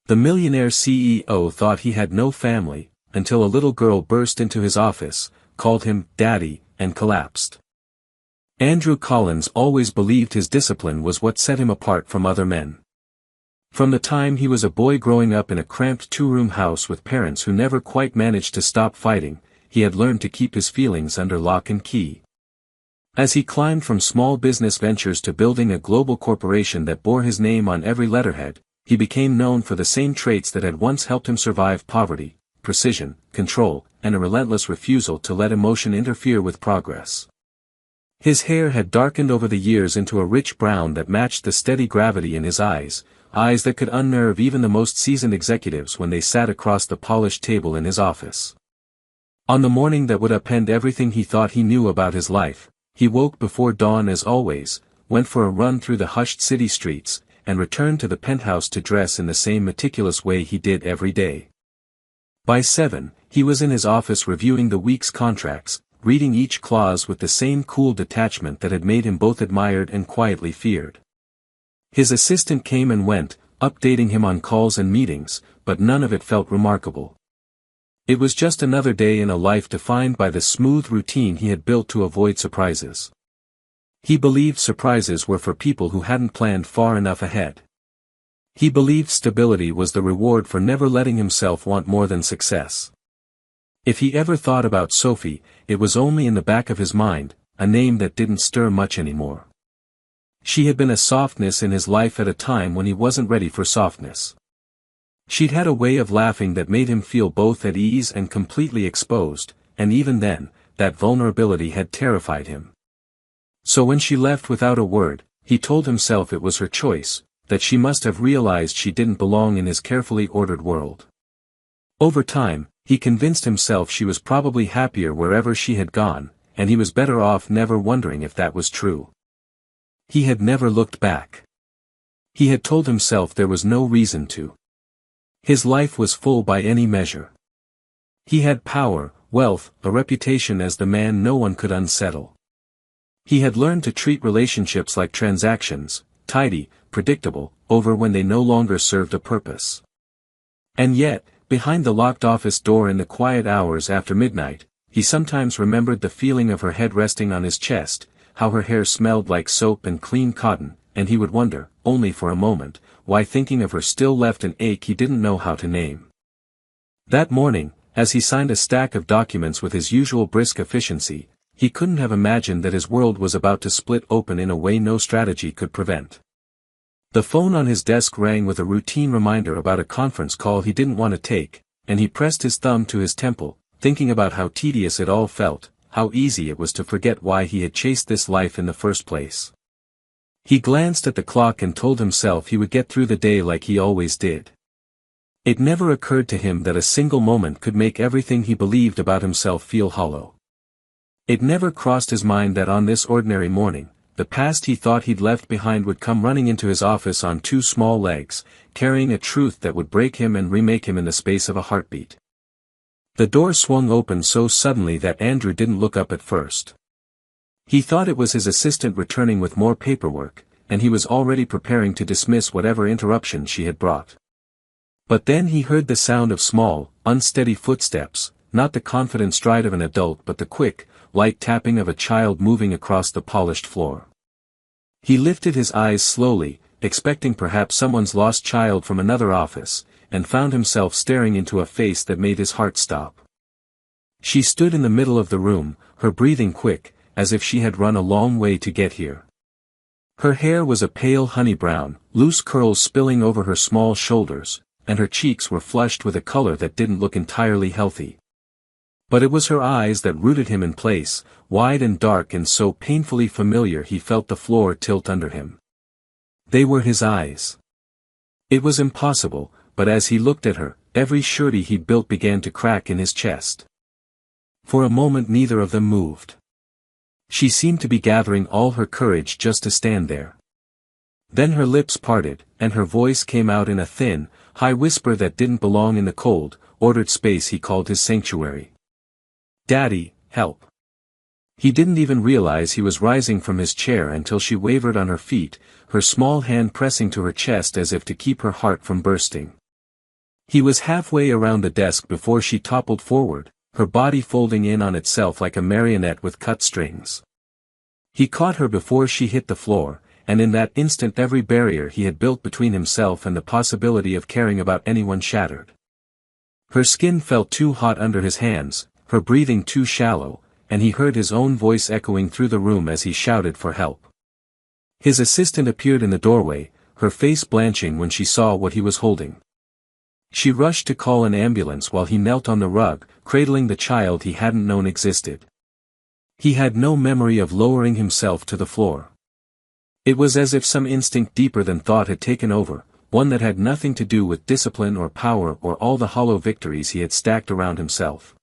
The millionaire CEO thought he had no family, until a little girl burst into his office, called him "Daddy," and collapsed. Andrew Collins always believed his discipline was what set him apart from other men. From the time he was a boy growing up in a cramped two-room house with parents who never quite managed to stop fighting, he had learned to keep his feelings under lock and key. As he climbed from small business ventures to building a global corporation that bore his name on every letterhead, he became known for the same traits that had once helped him survive poverty: precision, control, and a relentless refusal to let emotion interfere with progress. His hair had darkened over the years into a rich brown that matched the steady gravity in his eyes that could unnerve even the most seasoned executives when they sat across the polished table in his office. On the morning that would upend everything he thought he knew about his life, he woke before dawn as always, went for a run through the hushed city streets, and returned to the penthouse to dress in the same meticulous way he did every day. By 7, he was in his office reviewing the week's contracts, reading each clause with the same cool detachment that had made him both admired and quietly feared. His assistant came and went, updating him on calls and meetings, but none of it felt remarkable. It was just another day in a life defined by the smooth routine he had built to avoid surprises. He believed surprises were for people who hadn't planned far enough ahead. He believed stability was the reward for never letting himself want more than success. If he ever thought about Sophie, it was only in the back of his mind, a name that didn't stir much anymore. She had been a softness in his life at a time when he wasn't ready for softness. She'd had a way of laughing that made him feel both at ease and completely exposed, and even then, that vulnerability had terrified him. So when she left without a word, he told himself it was her choice, that she must have realized she didn't belong in his carefully ordered world. Over time, he convinced himself she was probably happier wherever she had gone, and he was better off never wondering if that was true. He had never looked back. He had told himself there was no reason to. His life was full by any measure. He had power, wealth, a reputation as the man no one could unsettle. He had learned to treat relationships like transactions, tidy, predictable, over when they no longer served a purpose. And yet, behind the locked office door in the quiet hours after midnight, he sometimes remembered the feeling of her head resting on his chest, how her hair smelled like soap and clean cotton, and he would wonder, only for a moment, why thinking of her still left an ache he didn't know how to name. That morning, as he signed a stack of documents with his usual brisk efficiency, he couldn't have imagined that his world was about to split open in a way no strategy could prevent. The phone on his desk rang with a routine reminder about a conference call he didn't want to take, and he pressed his thumb to his temple, thinking about how tedious it all felt, how easy it was to forget why he had chased this life in the first place. He glanced at the clock and told himself he would get through the day like he always did. It never occurred to him that a single moment could make everything he believed about himself feel hollow. It never crossed his mind that on this ordinary morning, the past he thought he'd left behind would come running into his office on two small legs, carrying a truth that would break him and remake him in the space of a heartbeat. The door swung open so suddenly that Andrew didn't look up at first. He thought it was his assistant returning with more paperwork, and he was already preparing to dismiss whatever interruption she had brought. But then he heard the sound of small, unsteady footsteps, not the confident stride of an adult but the quick, light tapping of a child moving across the polished floor. He lifted his eyes slowly, expecting perhaps someone's lost child from another office, and found himself staring into a face that made his heart stop. She stood in the middle of the room, her breathing quick, as if she had run a long way to get here. Her hair was a pale honey brown, loose curls spilling over her small shoulders, and her cheeks were flushed with a color that didn't look entirely healthy. But it was her eyes that rooted him in place, wide and dark and so painfully familiar he felt the floor tilt under him. They were his eyes. It was impossible, but as he looked at her, every surety he'd built began to crack in his chest. For a moment neither of them moved. She seemed to be gathering all her courage just to stand there. Then her lips parted, and her voice came out in a thin, high whisper that didn't belong in the cold, ordered space he called his sanctuary. "Daddy, help." He didn't even realize he was rising from his chair until she wavered on her feet, her small hand pressing to her chest as if to keep her heart from bursting. He was halfway around the desk before she toppled forward, her body folding in on itself like a marionette with cut strings. He caught her before she hit the floor, and in that instant every barrier he had built between himself and the possibility of caring about anyone shattered. Her skin felt too hot under his hands, her breathing too shallow, and he heard his own voice echoing through the room as he shouted for help. His assistant appeared in the doorway, her face blanching when she saw what he was holding. She rushed to call an ambulance while he knelt on the rug, cradling the child he hadn't known existed. He had no memory of lowering himself to the floor. It was as if some instinct deeper than thought had taken over, one that had nothing to do with discipline or power or all the hollow victories he had stacked around himself.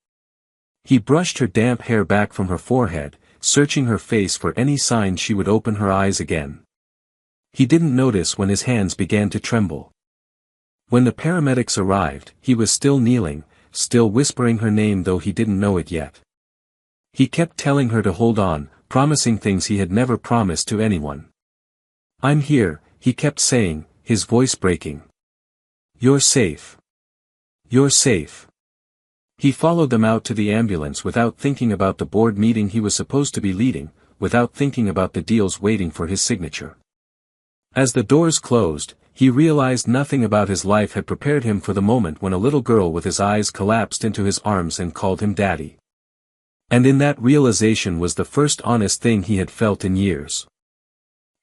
He brushed her damp hair back from her forehead, searching her face for any sign she would open her eyes again. He didn't notice when his hands began to tremble. When the paramedics arrived, he was still kneeling, still whispering her name though he didn't know it yet. He kept telling her to hold on, promising things he had never promised to anyone. "I'm here," he kept saying, his voice breaking. "You're safe. You're safe." He followed them out to the ambulance without thinking about the board meeting he was supposed to be leading, without thinking about the deals waiting for his signature. As the doors closed, he realized nothing about his life had prepared him for the moment when a little girl with his eyes collapsed into his arms and called him Daddy. And in that realization was the first honest thing he had felt in years.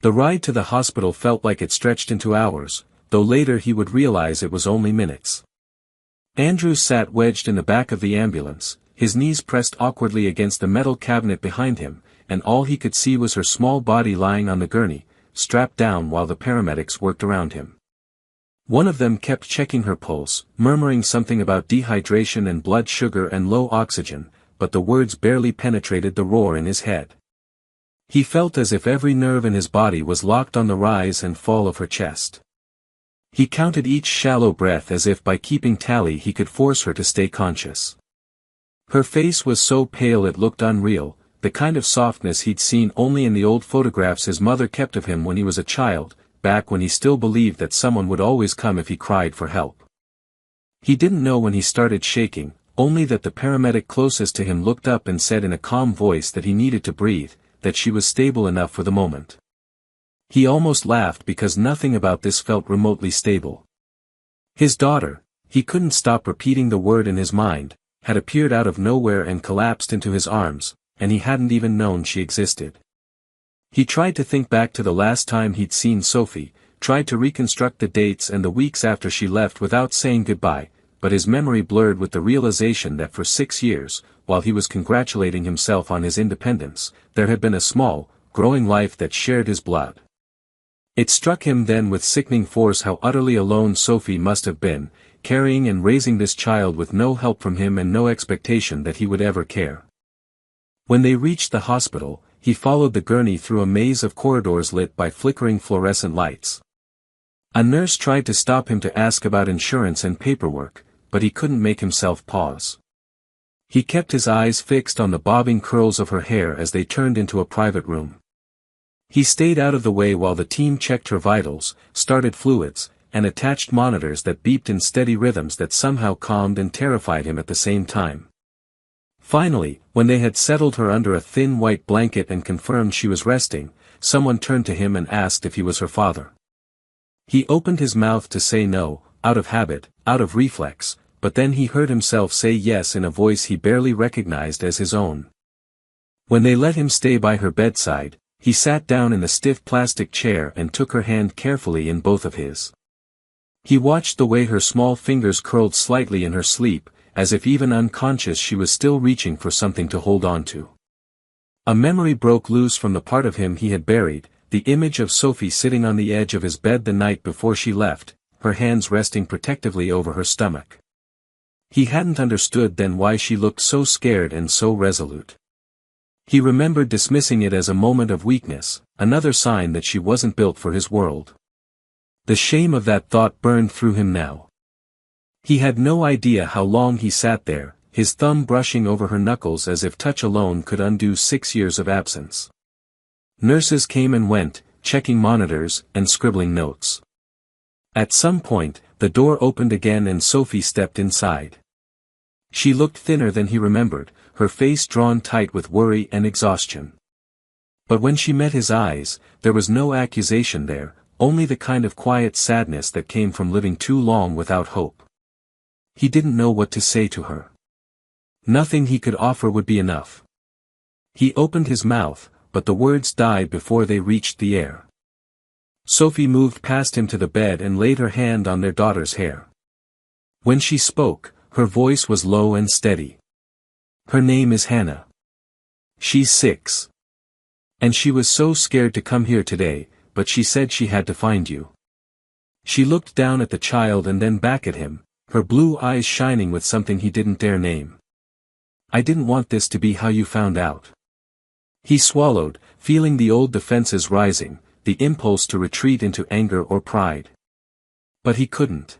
The ride to the hospital felt like it stretched into hours, though later he would realize it was only minutes. Andrew sat wedged in the back of the ambulance, his knees pressed awkwardly against the metal cabinet behind him, and all he could see was her small body lying on the gurney, strapped down while the paramedics worked around him. One of them kept checking her pulse, murmuring something about dehydration and blood sugar and low oxygen, but the words barely penetrated the roar in his head. He felt as if every nerve in his body was locked on the rise and fall of her chest. He counted each shallow breath as if by keeping tally he could force her to stay conscious. Her face was so pale it looked unreal, the kind of softness he'd seen only in the old photographs his mother kept of him when he was a child, back when he still believed that someone would always come if he cried for help. He didn't know when he started shaking, only that the paramedic closest to him looked up and said in a calm voice that he needed to breathe, that she was stable enough for the moment. He almost laughed because nothing about this felt remotely stable. His daughter, he couldn't stop repeating the word in his mind, had appeared out of nowhere and collapsed into his arms, and he hadn't even known she existed. He tried to think back to the last time he'd seen Sophie, tried to reconstruct the dates and the weeks after she left without saying goodbye, but his memory blurred with the realization that for 6 years, while he was congratulating himself on his independence, there had been a small, growing life that shared his blood. It struck him then with sickening force how utterly alone Sophie must have been, carrying and raising this child with no help from him and no expectation that he would ever care. When they reached the hospital, he followed the gurney through a maze of corridors lit by flickering fluorescent lights. A nurse tried to stop him to ask about insurance and paperwork, but he couldn't make himself pause. He kept his eyes fixed on the bobbing curls of her hair as they turned into a private room. He stayed out of the way while the team checked her vitals, started fluids, and attached monitors that beeped in steady rhythms that somehow calmed and terrified him at the same time. Finally, when they had settled her under a thin white blanket and confirmed she was resting, someone turned to him and asked if he was her father. He opened his mouth to say no, out of habit, out of reflex, but then he heard himself say yes in a voice he barely recognized as his own. When they let him stay by her bedside, he sat down in the stiff plastic chair and took her hand carefully in both of his. He watched the way her small fingers curled slightly in her sleep, as if even unconscious she was still reaching for something to hold on to. A memory broke loose from the part of him he had buried, the image of Sophie sitting on the edge of his bed the night before she left, her hands resting protectively over her stomach. He hadn't understood then why she looked so scared and so resolute. He remembered dismissing it as a moment of weakness, another sign that she wasn't built for his world. The shame of that thought burned through him now. He had no idea how long he sat there, his thumb brushing over her knuckles as if touch alone could undo 6 years of absence. Nurses came and went, checking monitors and scribbling notes. At some point, The door opened again and Sophie stepped inside. She looked thinner than he remembered, her face drawn tight with worry and exhaustion. But when she met his eyes, there was no accusation there, only the kind of quiet sadness that came from living too long without hope. He didn't know what to say to her. Nothing he could offer would be enough. He opened his mouth, but the words died before they reached the air. Sophie moved past him to the bed and laid her hand on their daughter's hair. When she spoke, her voice was low and steady. Her name is Hannah. She's 6. And she was so scared to come here today, but she said she had to find you. She looked down at the child and then back at him, her blue eyes shining with something he didn't dare name. I didn't want this to be how you found out. He swallowed, feeling the old defenses rising, the impulse to retreat into anger or pride. But he couldn't.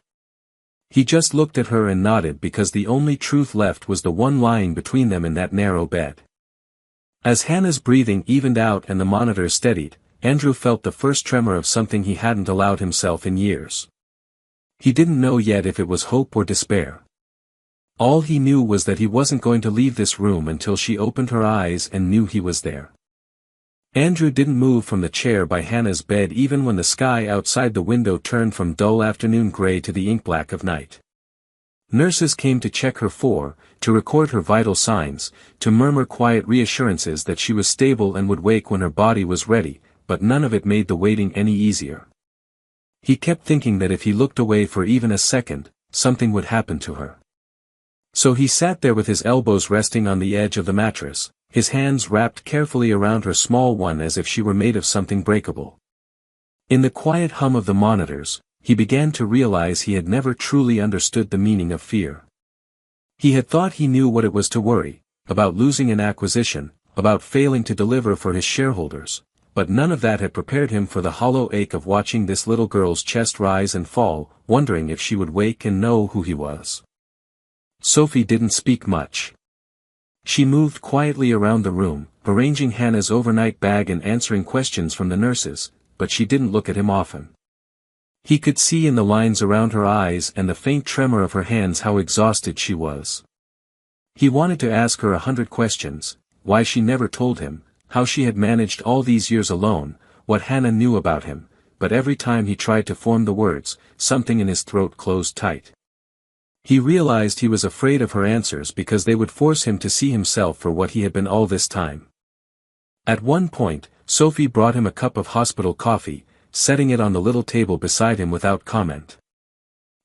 He just looked at her and nodded because the only truth left was the one lying between them in that narrow bed. As Hannah's breathing evened out and the monitor steadied, Andrew felt the first tremor of something he hadn't allowed himself in years. He didn't know yet if it was hope or despair. All he knew was that he wasn't going to leave this room until she opened her eyes and knew he was there. Andrew didn't move from the chair by Hannah's bed even when the sky outside the window turned from dull afternoon gray to the ink-black of night. Nurses came to check her to record her vital signs, to murmur quiet reassurances that she was stable and would wake when her body was ready, but none of it made the waiting any easier. He kept thinking that if he looked away for even a second, something would happen to her. So he sat there with his elbows resting on the edge of the mattress, his hands wrapped carefully around her small one as if she were made of something breakable. In the quiet hum of the monitors, he began to realize he had never truly understood the meaning of fear. He had thought he knew what it was to worry, about losing an acquisition, about failing to deliver for his shareholders, but none of that had prepared him for the hollow ache of watching this little girl's chest rise and fall, wondering if she would wake and know who he was. Sophie didn't speak much. She moved quietly around the room, arranging Hannah's overnight bag and answering questions from the nurses, but she didn't look at him often. He could see in the lines around her eyes and the faint tremor of her hands how exhausted she was. He wanted to ask her 100 questions, why she never told him, how she had managed all these years alone, what Hannah knew about him, but every time he tried to form the words, something in his throat closed tight. He realized he was afraid of her answers because they would force him to see himself for what he had been all this time. At one point, Sophie brought him a cup of hospital coffee, setting it on the little table beside him without comment.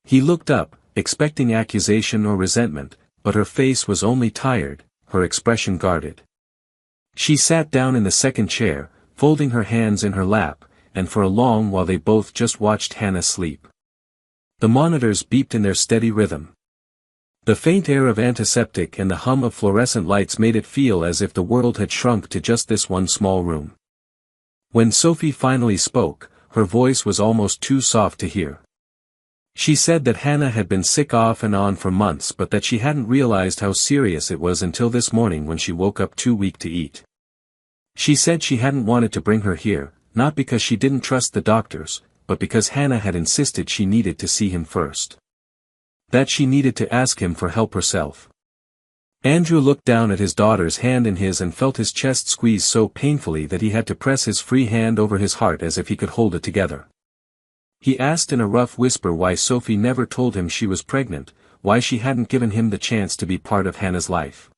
He looked up, expecting accusation or resentment, but her face was only tired, her expression guarded. She sat down in the second chair, folding her hands in her lap, and for a long while they both just watched Hannah sleep. The monitors beeped in their steady rhythm. The faint air of antiseptic and the hum of fluorescent lights made it feel as if the world had shrunk to just this one small room. When Sophie finally spoke, her voice was almost too soft to hear. She said that Hannah had been sick off and on for months but that she hadn't realized how serious it was until this morning when she woke up too weak to eat. She said she hadn't wanted to bring her here, not because she didn't trust the doctors, but because Hannah had insisted she needed to see him first. That she needed to ask him for help herself. Andrew looked down at his daughter's hand in his and felt his chest squeeze so painfully that he had to press his free hand over his heart as if he could hold it together. He asked in a rough whisper why Sophie never told him she was pregnant, why she hadn't given him the chance to be part of Hannah's life.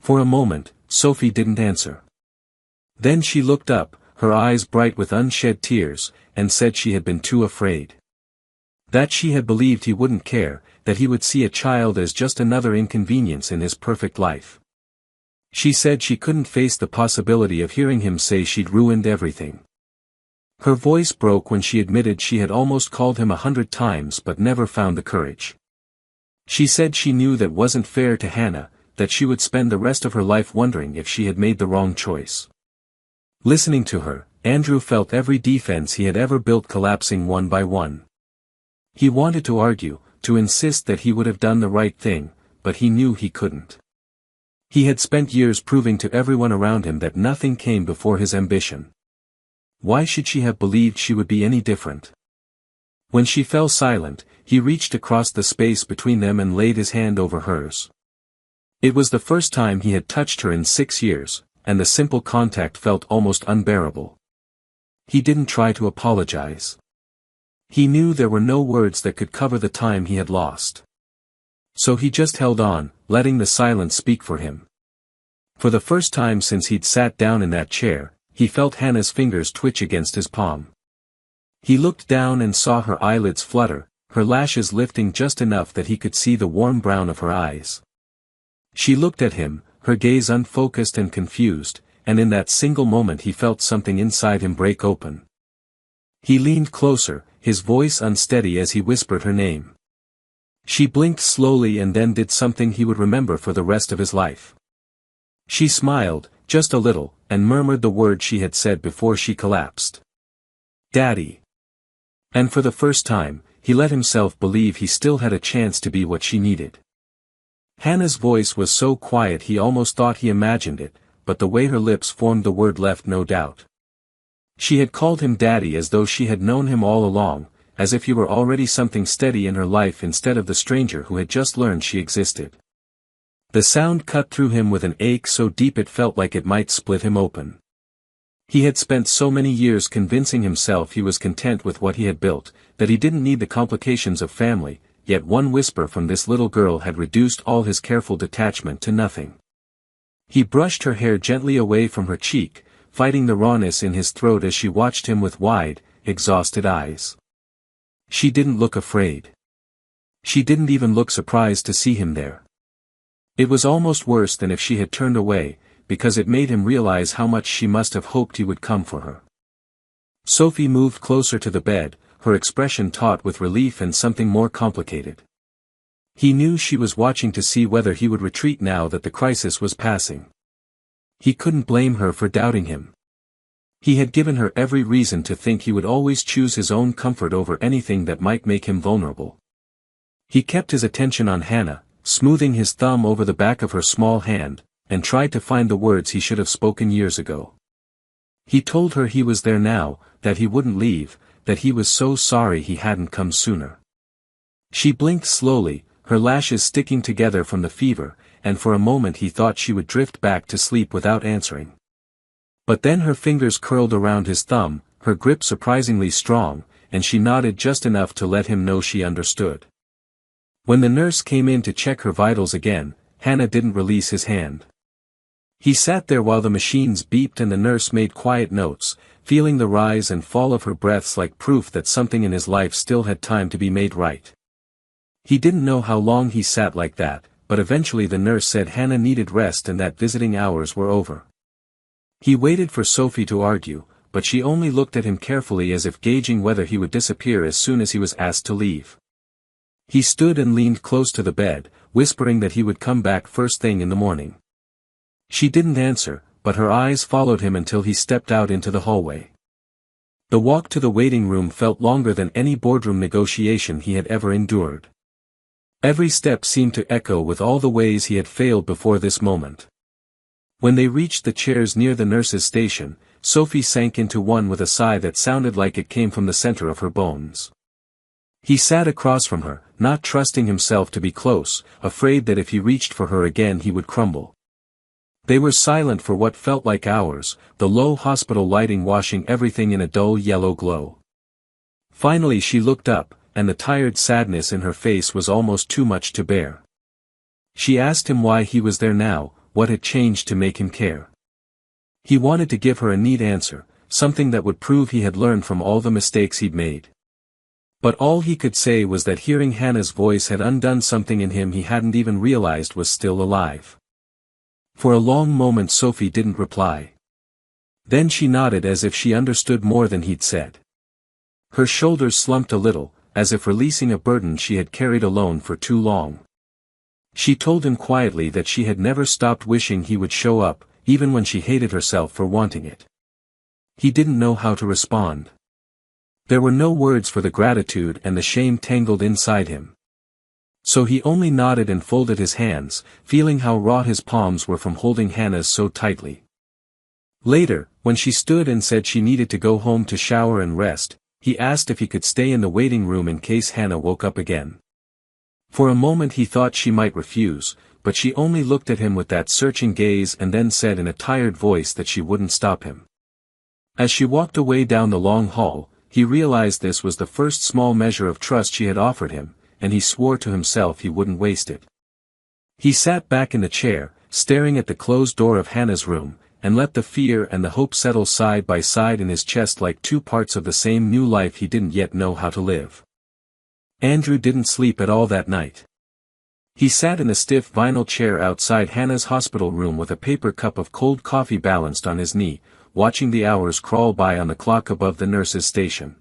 For a moment, Sophie didn't answer. Then she looked up, her eyes bright with unshed tears, and said she had been too afraid. That she had believed he wouldn't care, that he would see a child as just another inconvenience in his perfect life. She said she couldn't face the possibility of hearing him say she'd ruined everything. Her voice broke when she admitted she had almost called him 100 times but never found the courage. She said she knew that wasn't fair to Hannah, that she would spend the rest of her life wondering if she had made the wrong choice. Listening to her, Andrew felt every defense he had ever built collapsing one by one. He wanted to argue, to insist that he would have done the right thing, but he knew he couldn't. He had spent years proving to everyone around him that nothing came before his ambition. Why should she have believed she would be any different? When she fell silent, he reached across the space between them and laid his hand over hers. It was the first time he had touched her in 6 years, and the simple contact felt almost unbearable. He didn't try to apologize. He knew there were no words that could cover the time he had lost. So he just held on, letting the silence speak for him. For the first time since he'd sat down in that chair, he felt Hannah's fingers twitch against his palm. He looked down and saw her eyelids flutter, her lashes lifting just enough that he could see the warm brown of her eyes. She looked at him, her gaze unfocused and confused, and in that single moment he felt something inside him break open. He leaned closer, his voice unsteady as he whispered her name. She blinked slowly and then did something he would remember for the rest of his life. She smiled, just a little, and murmured the word she had said before she collapsed. "Daddy." And for the first time, he let himself believe he still had a chance to be what she needed. Hannah's voice was so quiet he almost thought he imagined it, but the way her lips formed the word left no doubt. She had called him Daddy as though she had known him all along, as if he were already something steady in her life instead of the stranger who had just learned she existed. The sound cut through him with an ache so deep it felt like it might split him open. He had spent so many years convincing himself he was content with what he had built, that he didn't need the complications of family, yet one whisper from this little girl had reduced all his careful detachment to nothing. He brushed her hair gently away from her cheek, fighting the rawness in his throat as she watched him with wide, exhausted eyes. She didn't look afraid. She didn't even look surprised to see him there. It was almost worse than if she had turned away, because it made him realize how much she must have hoped he would come for her. Sophie moved closer to the bed, her expression taut with relief and something more complicated. He knew she was watching to see whether he would retreat now that the crisis was passing. He couldn't blame her for doubting him. He had given her every reason to think he would always choose his own comfort over anything that might make him vulnerable. He kept his attention on Hannah, smoothing his thumb over the back of her small hand, and tried to find the words he should have spoken years ago. He told her he was there now, that he wouldn't leave, that he was so sorry he hadn't come sooner. She blinked slowly, her lashes sticking together from the fever, and for a moment he thought she would drift back to sleep without answering. But then her fingers curled around his thumb, her grip surprisingly strong, and she nodded just enough to let him know she understood. When the nurse came in to check her vitals again, Hannah didn't release his hand. He sat there while the machines beeped and the nurse made quiet notes, feeling the rise and fall of her breaths like proof that something in his life still had time to be made right. He didn't know how long he sat like that, but eventually the nurse said Hannah needed rest and that visiting hours were over. He waited for Sophie to argue, but she only looked at him carefully as if gauging whether he would disappear as soon as he was asked to leave. He stood and leaned close to the bed, whispering that he would come back first thing in the morning. She didn't answer, but her eyes followed him until he stepped out into the hallway. The walk to the waiting room felt longer than any boardroom negotiation he had ever endured. Every step seemed to echo with all the ways he had failed before this moment. When they reached the chairs near the nurse's station, Sophie sank into one with a sigh that sounded like it came from the center of her bones. He sat across from her, not trusting himself to be close, afraid that if he reached for her again he would crumble. They were silent for what felt like hours, the low hospital lighting washing everything in a dull yellow glow. Finally she looked up, and the tired sadness in her face was almost too much to bear. She asked him why he was there now, what had changed to make him care. He wanted to give her a neat answer, something that would prove he had learned from all the mistakes he'd made. But all he could say was that hearing Hannah's voice had undone something in him he hadn't even realized was still alive. For a long moment Sophie didn't reply. Then she nodded as if she understood more than he'd said. Her shoulders slumped a little, as if releasing a burden she had carried alone for too long. She told him quietly that she had never stopped wishing he would show up, even when she hated herself for wanting it. He didn't know how to respond. There were no words for the gratitude and the shame tangled inside him. So he only nodded and folded his hands, feeling how raw his palms were from holding Hannah's so tightly. Later, when she stood and said she needed to go home to shower and rest, he asked if he could stay in the waiting room in case Hannah woke up again. For a moment he thought she might refuse, but she only looked at him with that searching gaze and then said in a tired voice that she wouldn't stop him. As she walked away down the long hall, he realized this was the first small measure of trust she had offered him, and he swore to himself he wouldn't waste it. He sat back in the chair, staring at the closed door of Hannah's room, and let the fear and the hope settle side by side in his chest like two parts of the same new life he didn't yet know how to live. Andrew didn't sleep at all that night. He sat in a stiff vinyl chair outside Hannah's hospital room with a paper cup of cold coffee balanced on his knee, watching the hours crawl by on the clock above the nurse's station.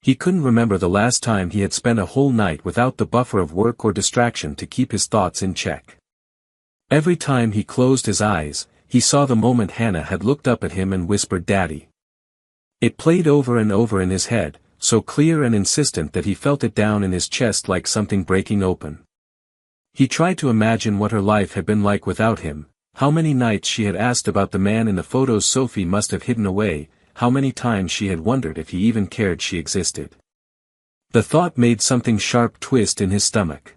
He couldn't remember the last time he had spent a whole night without the buffer of work or distraction to keep his thoughts in check. Every time he closed his eyes, he saw the moment Hannah had looked up at him and whispered "Daddy." It played over and over in his head, so clear and insistent that he felt it down in his chest like something breaking open. He tried to imagine what her life had been like without him, how many nights she had asked about the man in the photos Sophie must have hidden away, how many times she had wondered if he even cared she existed. The thought made something sharp twist in his stomach.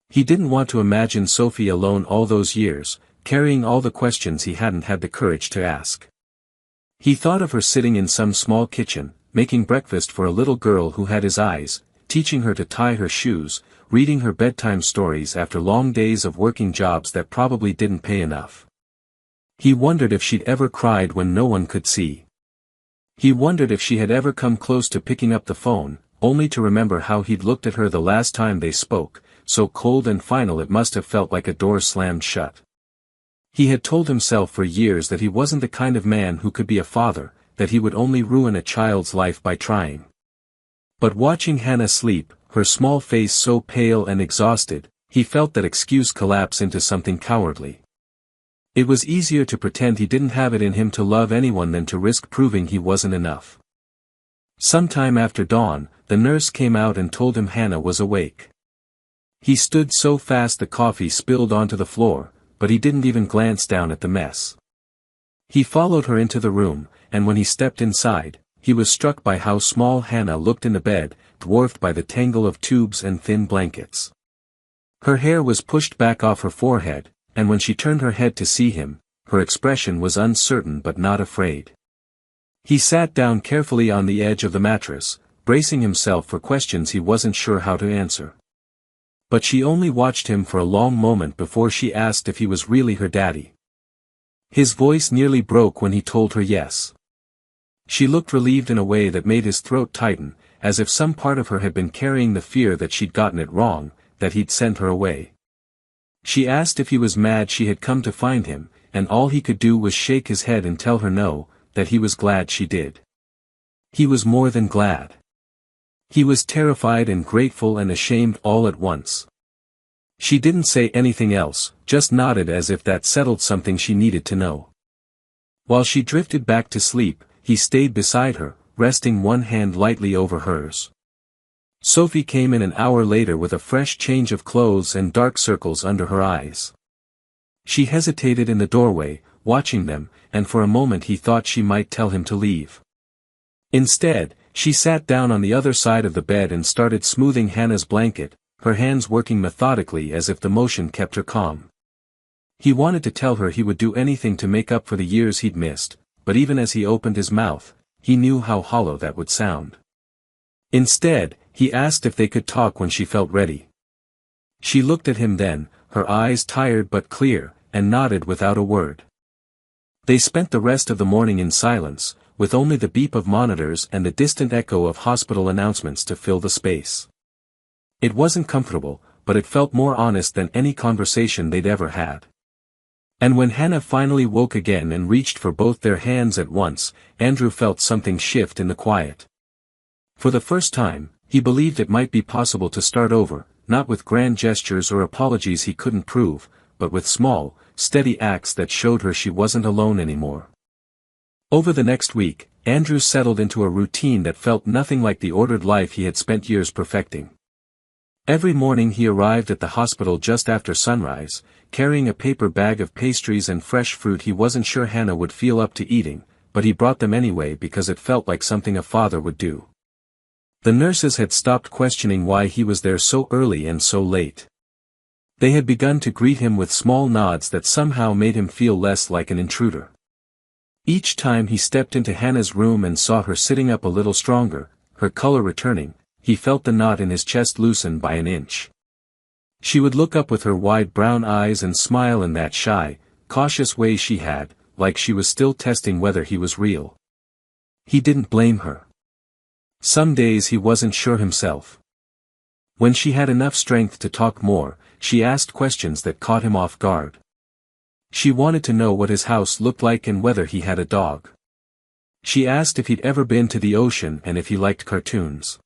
He didn't want to imagine Sophie alone all those years, carrying all the questions he hadn't had the courage to ask. He thought of her sitting in some small kitchen, making breakfast for a little girl who had his eyes, teaching her to tie her shoes, reading her bedtime stories after long days of working jobs that probably didn't pay enough. He wondered if she'd ever cried when no one could see. He wondered if she had ever come close to picking up the phone, only to remember how he'd looked at her the last time they spoke, so cold and final it must have felt like a door slammed shut. He had told himself for years that he wasn't the kind of man who could be a father, that he would only ruin a child's life by trying. But watching Hannah sleep, her small face so pale and exhausted, he felt that excuse collapse into something cowardly. It was easier to pretend he didn't have it in him to love anyone than to risk proving he wasn't enough. Sometime after dawn, the nurse came out and told him Hannah was awake. He stood so fast the coffee spilled onto the floor, but he didn't even glance down at the mess. He followed her into the room, and when he stepped inside, he was struck by how small Hannah looked in the bed, dwarfed by the tangle of tubes and thin blankets. Her hair was pushed back off her forehead, and when she turned her head to see him, her expression was uncertain but not afraid. He sat down carefully on the edge of the mattress, bracing himself for questions he wasn't sure how to answer. But she only watched him for a long moment before she asked if he was really her daddy. His voice nearly broke when he told her yes. She looked relieved in a way that made his throat tighten, as if some part of her had been carrying the fear that she'd gotten it wrong, that he'd sent her away. She asked if he was mad she had come to find him, and all he could do was shake his head and tell her no, that he was glad she did. He was more than glad. He was terrified and grateful and ashamed all at once. She didn't say anything else, just nodded as if that settled something she needed to know. While she drifted back to sleep, he stayed beside her, resting one hand lightly over hers. Sophie came in an hour later with a fresh change of clothes and dark circles under her eyes. She hesitated in the doorway, watching them, and for a moment he thought she might tell him to leave. Instead, she sat down on the other side of the bed and started smoothing Hannah's blanket, her hands working methodically as if the motion kept her calm. He wanted to tell her he would do anything to make up for the years he'd missed, but even as he opened his mouth, he knew how hollow that would sound. Instead, he asked if they could talk when she felt ready. She looked at him then, her eyes tired but clear, and nodded without a word. They spent the rest of the morning in silence, with only the beep of monitors and the distant echo of hospital announcements to fill the space. It wasn't comfortable, but it felt more honest than any conversation they'd ever had. And when Hannah finally woke again and reached for both their hands at once, Andrew felt something shift in the quiet. For the first time, he believed it might be possible to start over, not with grand gestures or apologies he couldn't prove, but with small, steady acts that showed her she wasn't alone anymore. Over the next week, Andrew settled into a routine that felt nothing like the ordered life he had spent years perfecting. Every morning he arrived at the hospital just after sunrise, carrying a paper bag of pastries and fresh fruit he wasn't sure Hannah would feel up to eating, but he brought them anyway because it felt like something a father would do. The nurses had stopped questioning why he was there so early and so late. They had begun to greet him with small nods that somehow made him feel less like an intruder. Each time he stepped into Hannah's room and saw her sitting up a little stronger, her color returning, he felt the knot in his chest loosen by an inch. She would look up with her wide brown eyes and smile in that shy, cautious way she had, like she was still testing whether he was real. He didn't blame her. Some days he wasn't sure himself. When she had enough strength to talk more, she asked questions that caught him off guard. She wanted to know what his house looked like and whether he had a dog. She asked if he'd ever been to the ocean and if he liked cartoons.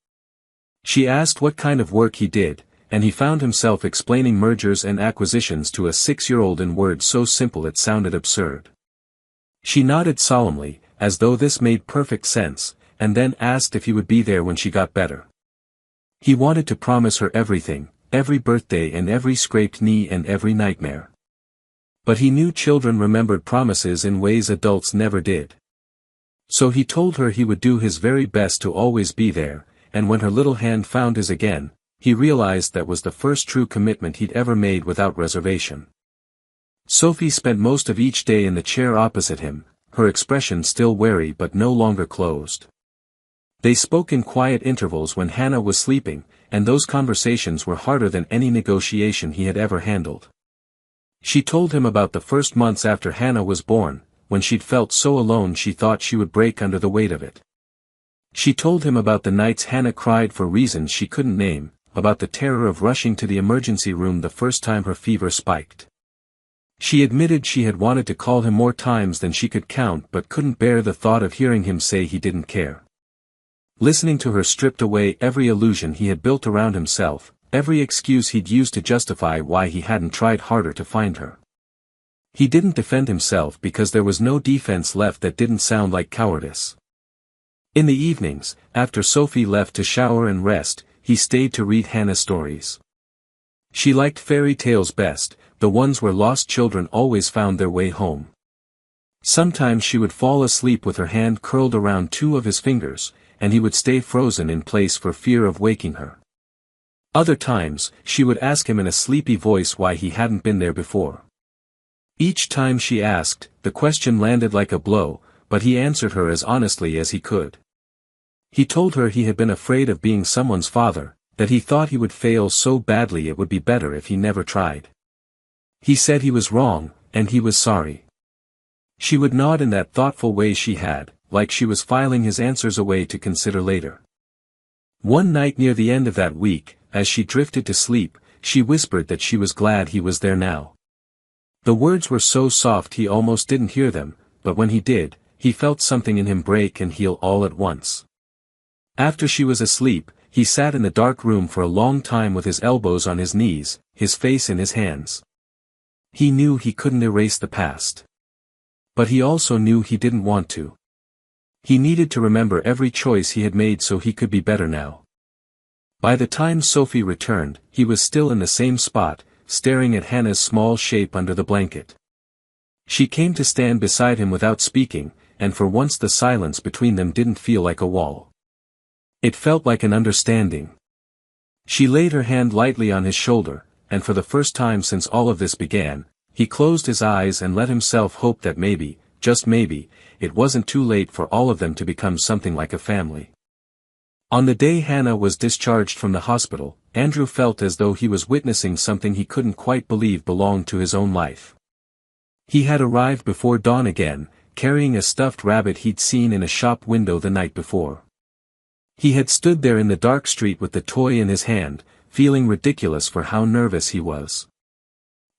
She asked what kind of work he did, and he found himself explaining mergers and acquisitions to a 6-year-old in words so simple it sounded absurd. She nodded solemnly, as though this made perfect sense, and then asked if he would be there when she got better. He wanted to promise her everything, every birthday and every scraped knee and every nightmare. But he knew children remembered promises in ways adults never did. So he told her he would do his very best to always be there, and when her little hand found his again, he realized that was the first true commitment he'd ever made without reservation. Sophie spent most of each day in the chair opposite him, her expression still wary but no longer closed. They spoke in quiet intervals when Hannah was sleeping, and those conversations were harder than any negotiation he had ever handled. She told him about the first months after Hannah was born, when she'd felt so alone she thought she would break under the weight of it. She told him about the nights Hannah cried for reasons she couldn't name, about the terror of rushing to the emergency room the first time her fever spiked. She admitted she had wanted to call him more times than she could count but couldn't bear the thought of hearing him say he didn't care. Listening to her stripped away every illusion he had built around himself, every excuse he'd used to justify why he hadn't tried harder to find her. He didn't defend himself because there was no defense left that didn't sound like cowardice. In the evenings, after Sophie left to shower and rest, he stayed to read Hannah stories. She liked fairy tales best, the ones where lost children always found their way home. Sometimes she would fall asleep with her hand curled around 2 of his fingers, and he would stay frozen in place for fear of waking her. Other times, she would ask him in a sleepy voice why he hadn't been there before. Each time she asked, the question landed like a blow, but he answered her as honestly as he could. He told her he had been afraid of being someone's father, that he thought he would fail so badly it would be better if he never tried. He said he was wrong, and he was sorry. She would nod in that thoughtful way she had, like she was filing his answers away to consider later. One night near the end of that week, as she drifted to sleep, she whispered that she was glad he was there now. The words were so soft he almost didn't hear them, but when he did, he felt something in him break and heal all at once. After she was asleep, he sat in the dark room for a long time with his elbows on his knees, his face in his hands. He knew he couldn't erase the past. But he also knew he didn't want to. He needed to remember every choice he had made so he could be better now. By the time Sophie returned, he was still in the same spot, staring at Hannah's small shape under the blanket. She came to stand beside him without speaking, and for once the silence between them didn't feel like a wall. It felt like an understanding. She laid her hand lightly on his shoulder, and for the first time since all of this began, he closed his eyes and let himself hope that maybe, just maybe, it wasn't too late for all of them to become something like a family. On the day Hannah was discharged from the hospital, Andrew felt as though he was witnessing something he couldn't quite believe belonged to his own life. He had arrived before dawn again, carrying a stuffed rabbit he'd seen in a shop window the night before. He had stood there in the dark street with the toy in his hand, feeling ridiculous for how nervous he was.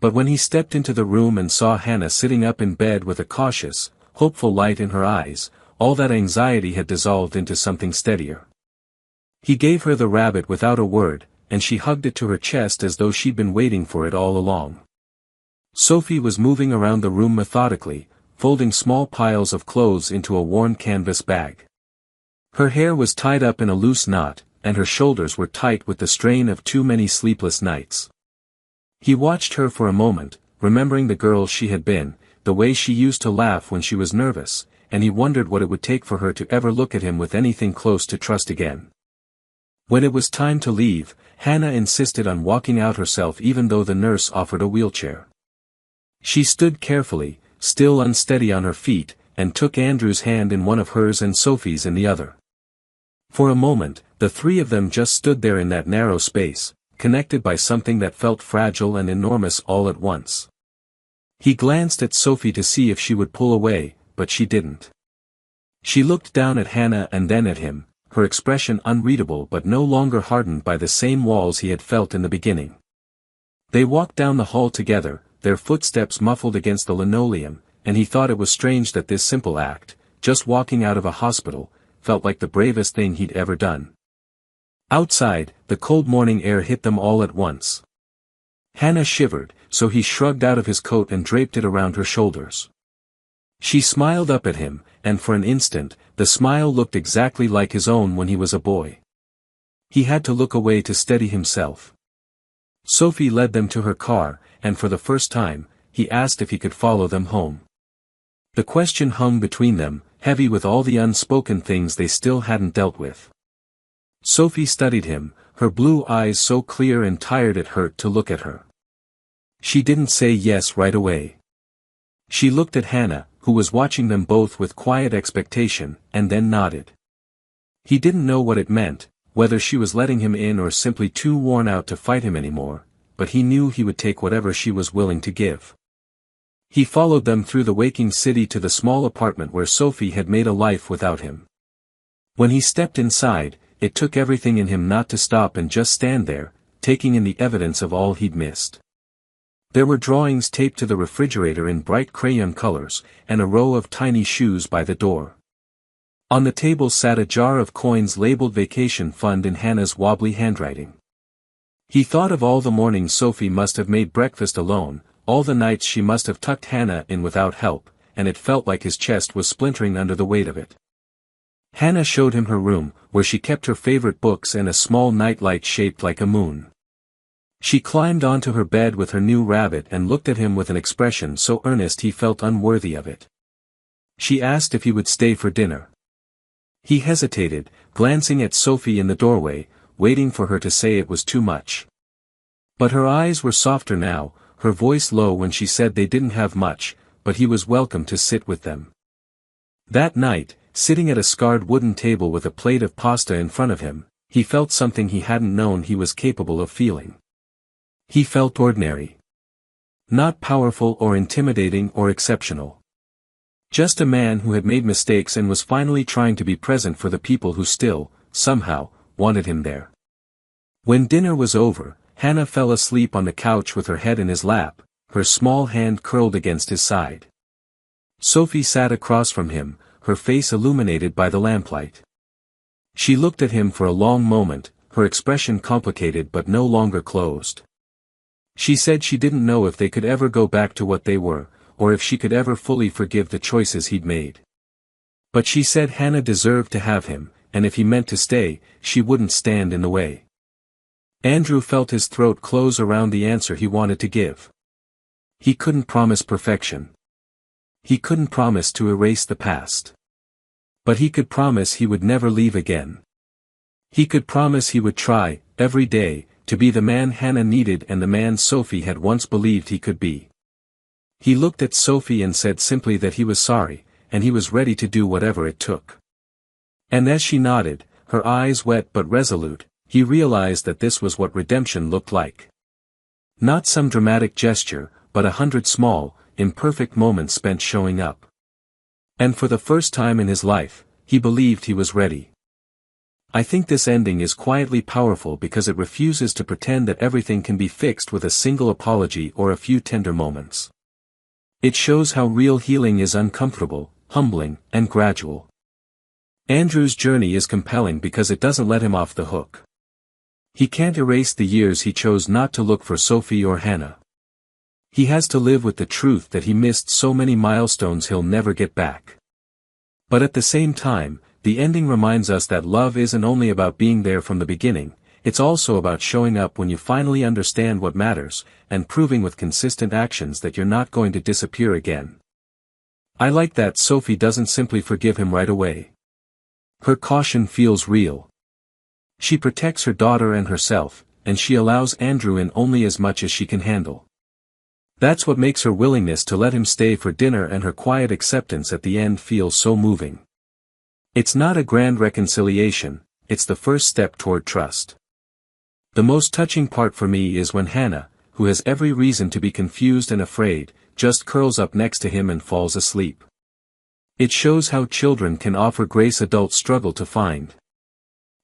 But when he stepped into the room and saw Hannah sitting up in bed with a cautious, hopeful light in her eyes, all that anxiety had dissolved into something steadier. He gave her the rabbit without a word, and she hugged it to her chest as though she'd been waiting for it all along. Sophie was moving around the room methodically, folding small piles of clothes into a worn canvas bag. Her hair was tied up in a loose knot, and her shoulders were tight with the strain of too many sleepless nights. He watched her for a moment, remembering the girl she had been, the way she used to laugh when she was nervous, and he wondered what it would take for her to ever look at him with anything close to trust again. When it was time to leave, Hannah insisted on walking out herself even though the nurse offered a wheelchair. She stood carefully, still unsteady on her feet, and took Andrew's hand in one of hers and Sophie's in the other. For a moment, the three of them just stood there in that narrow space, connected by something that felt fragile and enormous all at once. He glanced at Sophie to see if she would pull away, but she didn't. She looked down at Hannah and then at him, her expression unreadable but no longer hardened by the same walls he had felt in the beginning. They walked down the hall together, their footsteps muffled against the linoleum, and he thought it was strange that this simple act, just walking out of a hospital, felt like the bravest thing he'd ever done. Outside, the cold morning air hit them all at once. Hannah shivered, so he shrugged out of his coat and draped it around her shoulders. She smiled up at him, and for an instant, the smile looked exactly like his own when he was a boy. He had to look away to steady himself. Sophie led them to her car, and for the first time, he asked if he could follow them home. The question hung between them, heavy with all the unspoken things they still hadn't dealt with. Sophie studied him, her blue eyes so clear and tired it hurt to look at her. She didn't say yes right away. She looked at Hannah, who was watching them both with quiet expectation, and then nodded. He didn't know what it meant, whether she was letting him in or simply too worn out to fight him anymore, but he knew he would take whatever she was willing to give. He followed them through the waking city to the small apartment where Sophie had made a life without him. When he stepped inside, it took everything in him not to stop and just stand there, taking in the evidence of all he'd missed. There were drawings taped to the refrigerator in bright crayon colors, and a row of tiny shoes by the door. On the table sat a jar of coins labeled Vacation Fund in Hannah's wobbly handwriting. He thought of all the mornings Sophie must have made breakfast alone, all the nights she must have tucked Hannah in without help, and it felt like his chest was splintering under the weight of it. Hannah showed him her room, where she kept her favorite books and a small nightlight shaped like a moon. She climbed onto her bed with her new rabbit and looked at him with an expression so earnest he felt unworthy of it. She asked if he would stay for dinner. He hesitated, glancing at Sophie in the doorway, waiting for her to say it was too much. But her eyes were softer now, her voice low when she said they didn't have much, but he was welcome to sit with them. That night, sitting at a scarred wooden table with a plate of pasta in front of him, he felt something he hadn't known he was capable of feeling. He felt ordinary. Not powerful or intimidating or exceptional. Just a man who had made mistakes and was finally trying to be present for the people who still, somehow, wanted him there. When dinner was over, Hannah fell asleep on the couch with her head in his lap, her small hand curled against his side. Sophie sat across from him, her face illuminated by the lamplight. She looked at him for a long moment, her expression complicated but no longer closed. She said she didn't know if they could ever go back to what they were, or if she could ever fully forgive the choices he'd made. But she said Hannah deserved to have him, and if he meant to stay, she wouldn't stand in the way. Andrew felt his throat close around the answer he wanted to give. He couldn't promise perfection. He couldn't promise to erase the past. But he could promise he would never leave again. He could promise he would try, every day, to be the man Hannah needed and the man Sophie had once believed he could be. He looked at Sophie and said simply that he was sorry, and he was ready to do whatever it took. And as she nodded, her eyes wet but resolute, he realized that this was what redemption looked like. Not some dramatic gesture, but 100 small, imperfect moments spent showing up. And for the first time in his life, he believed he was ready. I think this ending is quietly powerful because it refuses to pretend that everything can be fixed with a single apology or a few tender moments. It shows how real healing is uncomfortable, humbling, and gradual. Andrew's journey is compelling because it doesn't let him off the hook. He can't erase the years he chose not to look for Sophie or Hannah. He has to live with the truth that he missed so many milestones he'll never get back. But at the same time, the ending reminds us that love isn't only about being there from the beginning, it's also about showing up when you finally understand what matters, and proving with consistent actions that you're not going to disappear again. I like that Sophie doesn't simply forgive him right away. Her caution feels real. She protects her daughter and herself, and she allows Andrew in only as much as she can handle. That's what makes her willingness to let him stay for dinner and her quiet acceptance at the end feel so moving. It's not a grand reconciliation, it's the first step toward trust. The most touching part for me is when Hannah, who has every reason to be confused and afraid, just curls up next to him and falls asleep. It shows how children can offer grace adults struggle to find.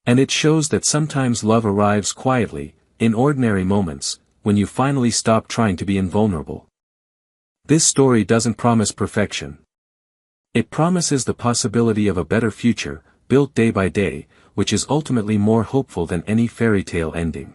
And it shows that sometimes love arrives quietly, in ordinary moments, when you finally stop trying to be invulnerable. This story doesn't promise perfection. It promises the possibility of a better future, built day by day, which is ultimately more hopeful than any fairy tale ending.